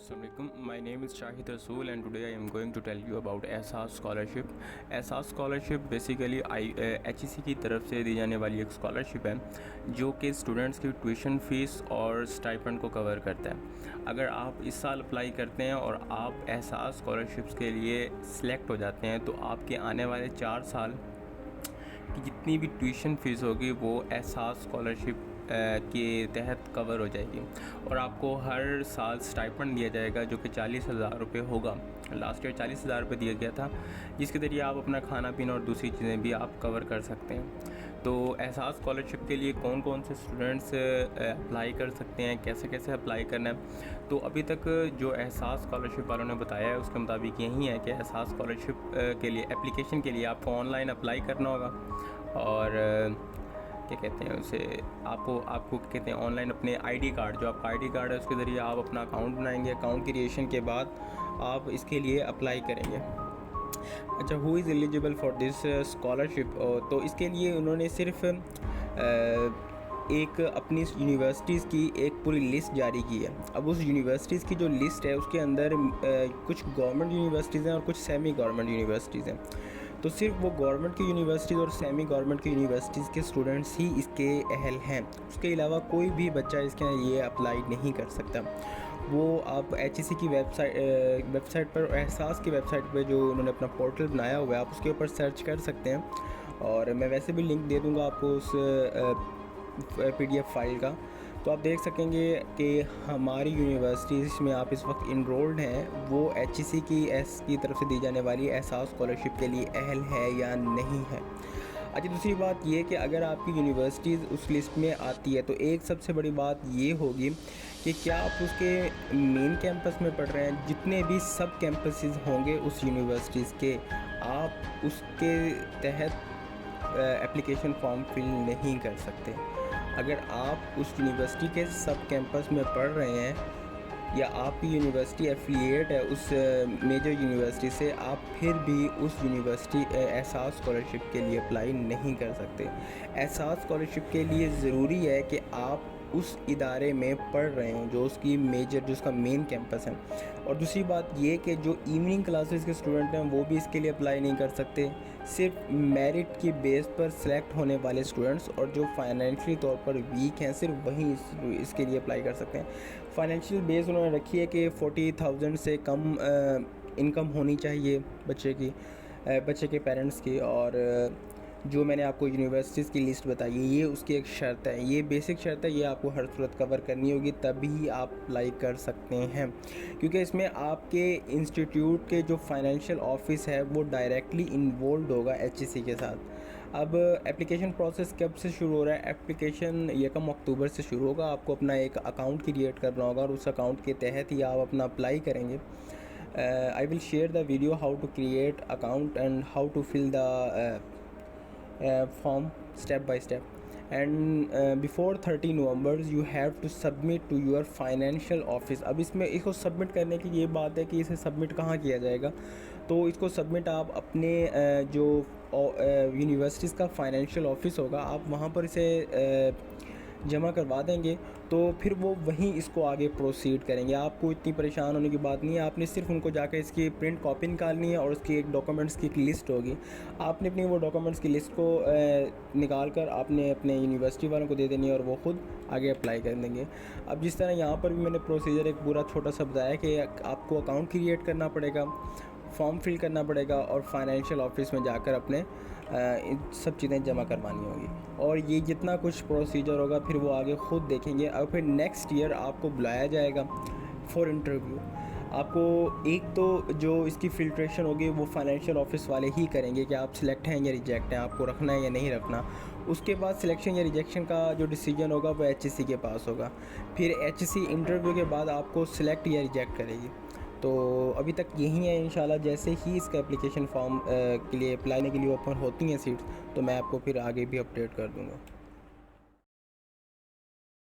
Assalamu alaikum. My name is Shahid Rasool and today I am going to tell you about एहसास scholarship. एहसास scholarship basically HEC की तरफ से दी जाने वाली एक स्कॉलरशिप है जो कि स्टूडेंट्स की ट्यूशन फ़ीस और स्टाइपेंड को कवर करता है. अगर आप इस साल अप्लाई करते हैं और आप एहसास स्कॉलरशिप्स के लिए सिलेक्ट हो जाते हैं तो आपके आने वाले 4 साल की जितनी भी ट्यूशन फ़ीस होगी वो एहसास स्कॉलरशिप के तहत कवर हो जाएगी और आपको हर साल स्टाइपेंड दिया जाएगा जो कि 40,000 रुपये होगा. लास्ट ईयर 40,000 रुपये दिया गया था जिसके ज़रिए आप अपना खाना पीना और दूसरी चीज़ें भी आप कवर कर सकते हैं. तो एहसास स्कॉलरशिप के लिए कौन कौन से स्टूडेंट्स अप्लाई कर सकते हैं, कैसे कैसे अप्लाई करना है, तो अभी तक जो एहसास स्कॉलरशिप वालों ने बताया है उसके मुताबिक यही है कि एहसास स्कॉलरशिप के लिए एप्लीकेशन के लिए आपको ऑनलाइन अप्लाई करना होगा और क्या कहते हैं उसे आपको कहते हैं ऑनलाइन अपने आईडी कार्ड, जो आपका आईडी कार्ड है उसके ज़रिए आप अपना अकाउंट बनाएंगे. अकाउंट क्रिएशन के बाद आप इसके लिए अप्लाई करेंगे. अच्छा, who is eligible for this scholarship, तो इसके लिए उन्होंने सिर्फ एक अपनी यूनिवर्सिटीज़ की एक पूरी लिस्ट जारी की है. अब उस यूनिवर्सिटीज़ की जो लिस्ट है उसके अंदर कुछ गवर्नमेंट यूनिवर्सिटीज़ हैं और कुछ सेमी गवर्नमेंट यूनिवर्सिटीज़ हैं. तो सिर्फ वो गवर्नमेंट की यूनिवर्सिटीज़ और सेमी गवर्नमेंट की यूनिवर्सिटीज़ के स्टूडेंट्स ही इसके अहल हैं. उसके अलावा कोई भी बच्चा इसके लिए अप्लाई नहीं कर सकता. वो आप HEC की वेबसाइट पर, एहसास की वेबसाइट पर जो उन्होंने अपना पोर्टल बनाया हुआ है आप उसके ऊपर सर्च कर सकते हैं और मैं वैसे भी लिंक दे दूँगा आपको उस PDF फाइल का. तो आप देख सकेंगे कि हमारी यूनिवर्सिटीज़ में आप इस वक्त इनरोल्ड हैं वो HEC की तरफ से दी जाने वाली एहसास स्कॉलरशिप के लिए अहल है या नहीं है. अच्छा, दूसरी बात ये कि अगर आपकी यूनिवर्सिटीज़ उस लिस्ट में आती है तो एक सबसे बड़ी बात ये होगी कि क्या आप उसके मेन कैंपस में पढ़ रहे हैं. जितने भी सब कैंपसेस होंगे उस यूनिवर्सिटीज़ के, आप उसके तहत एप्लीकेशन फॉर्म फिल नहीं कर सकते. अगर आप उस यूनिवर्सिटी के सब कैंपस में पढ़ रहे हैं या आपकी यूनिवर्सिटी एफिलिएट है उस मेजर यूनिवर्सिटी से, आप फिर भी उस यूनिवर्सिटी एहसास स्कॉलरशिप के लिए अप्लाई नहीं कर सकते. एहसास स्कॉलरशिप के लिए ज़रूरी है कि आप उस इदारे में पढ़ रहे हों जो उसका मेन कैंपस है. और दूसरी बात ये कि जो इवनिंग क्लासेस के स्टूडेंट हैं वो भी इसके लिए अप्लाई नहीं कर सकते. सिर्फ मेरिट की बेस पर सिलेक्ट होने वाले स्टूडेंट्स और जो फाइनेंशियली तौर पर वीक हैं सिर्फ वही इसके लिए अप्लाई कर सकते हैं. फाइनेंशियल बेस उन्होंने रखी है कि 40,000 से कम इनकम होनी चाहिए बच्चे के पेरेंट्स की. और जो मैंने आपको यूनिवर्सिटीज़ की लिस्ट बताई है ये उसकी एक शर्त है, ये बेसिक शर्त है, ये आपको हर सूरत कवर करनी होगी तभी आप अप्लाई कर सकते हैं. क्योंकि इसमें आपके इंस्टीट्यूट के जो फाइनेंशियल ऑफिस है वो डायरेक्टली इन्वॉल्व होगा HEC के साथ. अब एप्लीकेशन प्रोसेस कब से शुरू हो रहा है? एप्लीकेशन 1 अक्टूबर से शुरू होगा. आपको अपना एक अकाउंट क्रिएट करना होगा और उस अकाउंट के तहत ही आप अपना अप्लाई करेंगे. I will share the video how to create account and how to fill the form step by step, and before 30 November you have to submit to your financial office. अब इसको submit करने की ये बात है कि इसे सबमिट कहाँ किया जाएगा. तो इसको सबमिट आप अपने जो यूनिवर्सिटीज़ का फाइनेंशियल ऑफिस होगा आप वहाँ पर इसे जमा करवा देंगे तो फिर वो वहीं इसको आगे प्रोसीड करेंगे. आपको इतनी परेशान होने की बात नहीं है. आपने सिर्फ उनको जाकर इसकी प्रिंट कॉपी निकालनी है और उसकी एक डॉक्यूमेंट्स की एक लिस्ट होगी. आपने अपनी वो डॉक्यूमेंट्स की लिस्ट को निकाल कर आपने अपने यूनिवर्सिटी वालों को दे देनी है और वो ख़ुद आगे अप्लाई कर देंगे. अब जिस तरह यहाँ पर भी मैंने प्रोसीजर एक पूरा छोटा सा बताया कि आपको अकाउंट क्रिएट करना पड़ेगा, फॉर्म फिल करना पड़ेगा और फाइनेंशियल ऑफिस में जाकर अपने सब चीज़ें जमा करवानी होगी. और ये जितना कुछ प्रोसीजर होगा फिर वो आगे ख़ुद देखेंगे. और फिर नेक्स्ट ईयर आपको बुलाया जाएगा फॉर इंटरव्यू. आपको एक तो जो इसकी फ़िल्ट्रेशन होगी वो फाइनेंशियल ऑफिस वाले ही करेंगे कि आप सिलेक्ट हैं या रिजेक्ट हैं, आपको रखना है या नहीं रखना. उसके बाद सिलेक्शन या रिजेक्शन का जो डिसीजन होगा वो HEC के पास होगा. फिर HEC इंटरव्यू के बाद आपको सिलेक्ट या रिजेक्ट करेगी. तो अभी तक यही है. इंशाल्लाह जैसे ही इसका एप्लीकेशन फॉर्म के लिए अप्लाई करने के लिए ओपन होती हैं सीट्स तो मैं आपको फिर आगे भी अपडेट कर दूँगा.